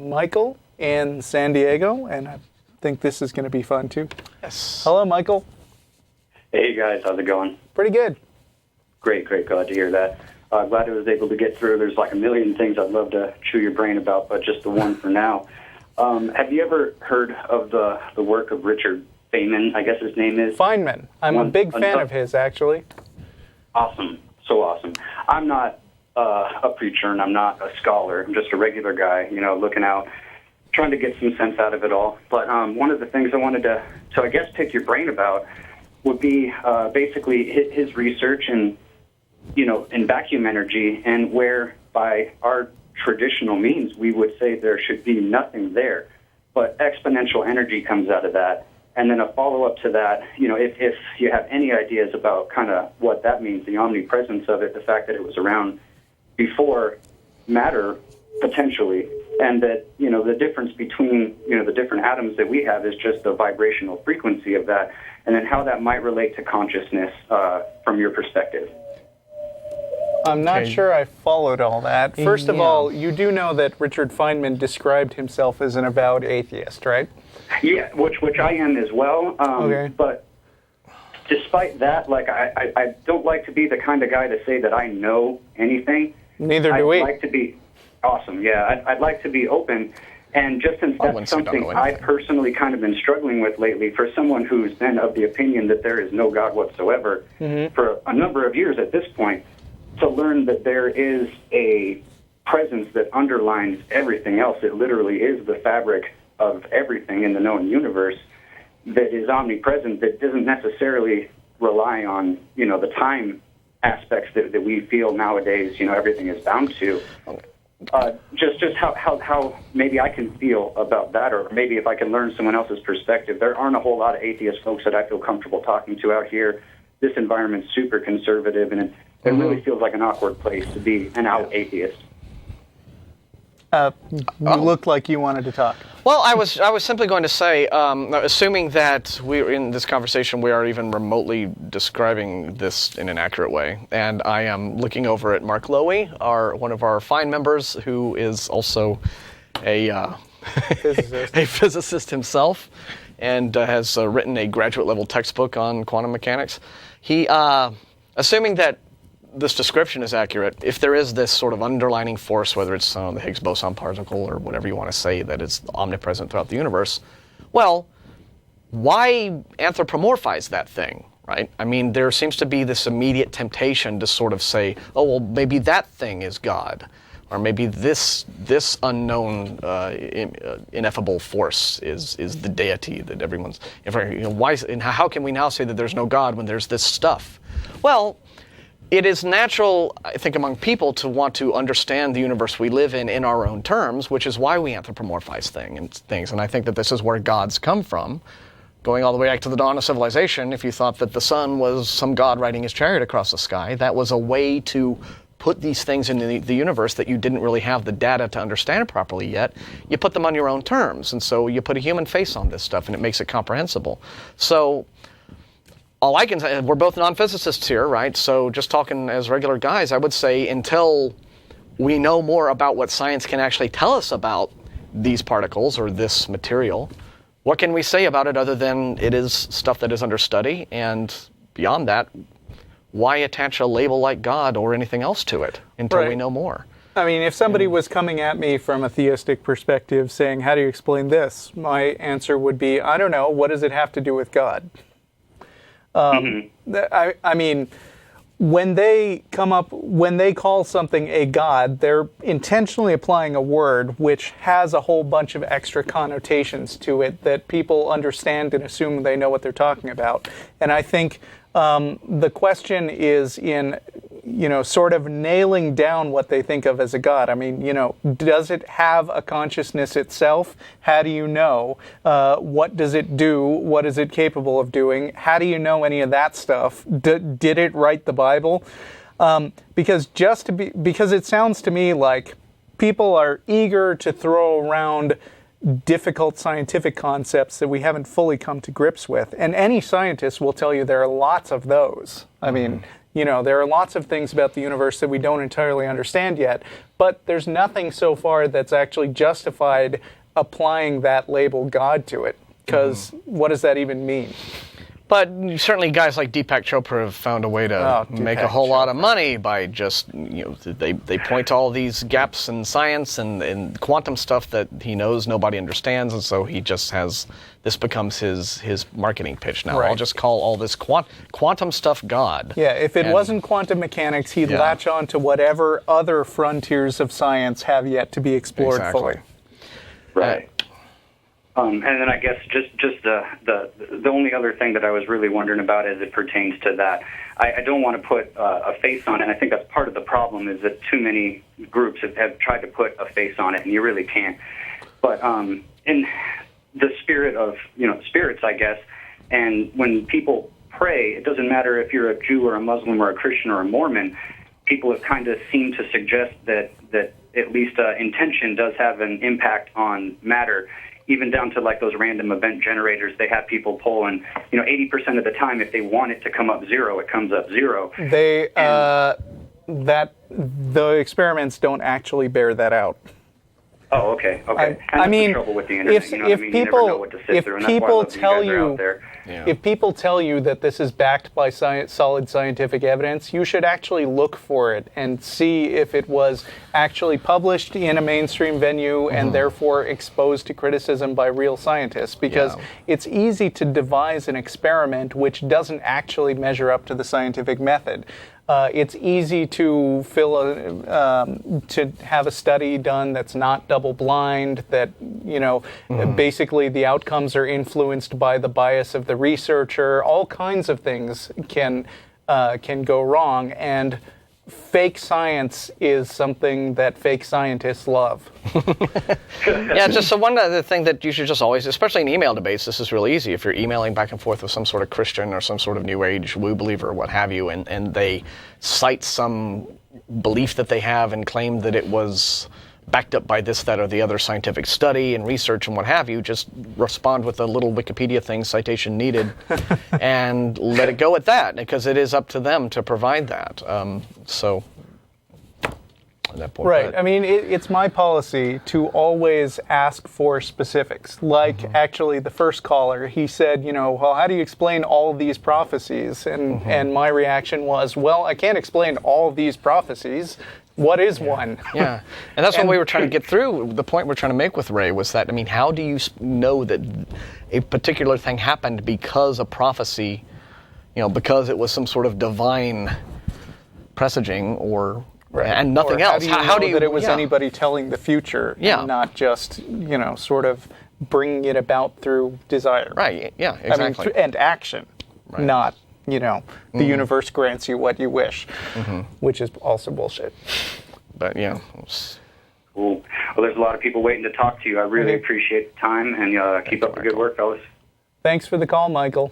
Michael in San Diego, and I think this is going to be fun too. Yes. Hello, Michael. Hey guys, how's it going? Pretty good. Great, glad to hear that. Glad I was able to get through. There's like a million things I'd love to chew your brain about, but just the one for now. Have you ever heard of the work of Richard Feynman, I guess his name is? Feynman. I'm a big fan of his, actually. Awesome. So awesome. I'm not a preacher and I'm not a scholar. I'm just a regular guy, looking out, trying to get some sense out of it all. But one of the things I wanted to I guess, pick your brain about would be basically his research in vacuum energy, and where by our traditional means we would say there should be nothing there, but exponential energy comes out of that. And then a follow-up to that, if you have any ideas about kind of what that means, the omnipresence of it, the fact that it was around before matter, potentially, and that, the difference between, the different atoms that we have is just the vibrational frequency of that, and then how that might relate to consciousness from your perspective. I'm not sure I followed all that. First of all, you do know that Richard Feynman described himself as an avowed atheist, right? Yeah, which I am as well. Okay. But despite that, I don't like to be the kind of guy to say that I know anything. Neither do we. I'd like to be awesome. Yeah, I'd like to be open. And just since that's something I've personally kind of been struggling with lately, for someone who's been of the opinion that there is no God whatsoever for a number of years at this point, to learn that there is a presence that underlines everything else. It literally is the fabric of everything in the known universe that is omnipresent, that doesn't necessarily rely on, the time aspects that we feel nowadays, everything is bound to. Just how maybe I can feel about that, or maybe if I can learn someone else's perspective. There aren't a whole lot of atheist folks that I feel comfortable talking to out here. This environment's super conservative, and it really feels like an awkward place to be an out atheist. You looked like you wanted to talk. Well, I was simply going to say, assuming that we're in this conversation, we are even remotely describing this in an accurate way, and I am looking over at Mark Lowy, one of our fine members, who is also a physicist himself, and has written a graduate-level textbook on quantum mechanics. He, assuming that this description is accurate, if there is this sort of underlining force, whether it's the Higgs boson particle or whatever you want to say, that is omnipresent throughout the universe, well, why anthropomorphize that thing, right? I mean, there seems to be this immediate temptation to sort of say, oh, well, maybe that thing is God, or maybe this unknown ineffable force is the deity that everyone's. Why? And how can we now say that there's no God when there's this stuff? Well, it is natural, I think, among people to want to understand the universe we live in our own terms, which is why we anthropomorphize things. And I think that this is where gods come from. Going all the way back to the dawn of civilization, if you thought that the sun was some god riding his chariot across the sky, that was a way to put these things in the universe that you didn't really have the data to understand properly yet. You put them on your own terms, and so you put a human face on this stuff, and it makes it comprehensible. So all I can say, we're both non-physicists here, right? So just talking as regular guys, I would say until we know more about what science can actually tell us about these particles or this material, what can we say about it other than it is stuff that is under study? And beyond that, why attach a label like God or anything else to it until we know more? I mean, if somebody was coming at me from a theistic perspective saying, how do you explain this? My answer would be, I don't know. What does it have to do with God? I mean, when they call something a god, they're intentionally applying a word which has a whole bunch of extra connotations to it that people understand and assume they know what they're talking about. And I think the question is in, sort of nailing down what they think of as a god. I mean, does it have a consciousness itself? How do you know? What does it do? What is it capable of doing? How do you know any of that stuff? Did it write the Bible? Because it sounds to me like people are eager to throw around difficult scientific concepts that we haven't fully come to grips with. And any scientist will tell you there are lots of those. I mean, There are lots of things about the universe that we don't entirely understand yet, but there's nothing so far that's actually justified applying that label God to it, because what does that even mean? But certainly guys like Deepak Chopra have found a way to make a whole lot of money by just, they point to all these gaps in science and quantum stuff that he knows nobody understands, and so he just has, this becomes his marketing pitch now. Right. I'll just call all this quantum stuff God. Yeah, if it wasn't quantum mechanics, he'd latch on to whatever other frontiers of science have yet to be explored fully. Right. And then I guess just the only other thing that I was really wondering about as it pertains to that, I don't want to put a face on it, and I think that's part of the problem is that too many groups have tried to put a face on it, and you really can't. But in the spirit of, spirits, I guess, and when people pray, it doesn't matter if you're a Jew or a Muslim or a Christian or a Mormon, people have kind of seemed to suggest that at least intention does have an impact on matter. Even down to like those random event generators, they have people pull, and 80% of the time, if they want it to come up zero, it comes up zero. The experiments don't actually bear that out. Oh, okay. And I mean, the trouble with the internet. If people tell you that this is backed by solid scientific evidence, you should actually look for it and see if it was actually published in a mainstream venue and therefore exposed to criticism by real scientists. Because it's easy to devise an experiment which doesn't actually measure up to the scientific method. It's easy to to have a study done that's not double-blind, that basically the outcomes are influenced by the bias of the researcher. All kinds of things can go wrong, and fake science is something that fake scientists love. Just so one other thing that you should just always, especially in email debates, this is really easy. If you're emailing back and forth with some sort of Christian or some sort of New Age woo believer or what have you, and they cite some belief that they have and claim that it was backed up by this, that, or the other scientific study and research and what have you, just respond with a little Wikipedia thing, citation needed, and let it go at that, because it is up to them to provide that. At that point, right. I mean, it's my policy to always ask for specifics. Like, actually, the first caller, he said, well, how do you explain all of these prophecies? And my reaction was, well, I can't explain all of these prophecies. What is one? Yeah, and that's what we were trying to get through. The point we're trying to make with Ray was that, how do you know that a particular thing happened because a prophecy, because it was some sort of divine presaging or... Right. And nothing else. How do you know that it was anybody telling the future and not just, sort of bringing it about through desire? Right, yeah, exactly. And action, not, the universe grants you what you wish, which is also bullshit. But, Cool. Well, there's a lot of people waiting to talk to you. I really appreciate the time, and keep up the good work, fellas. Thanks for the call, Michael.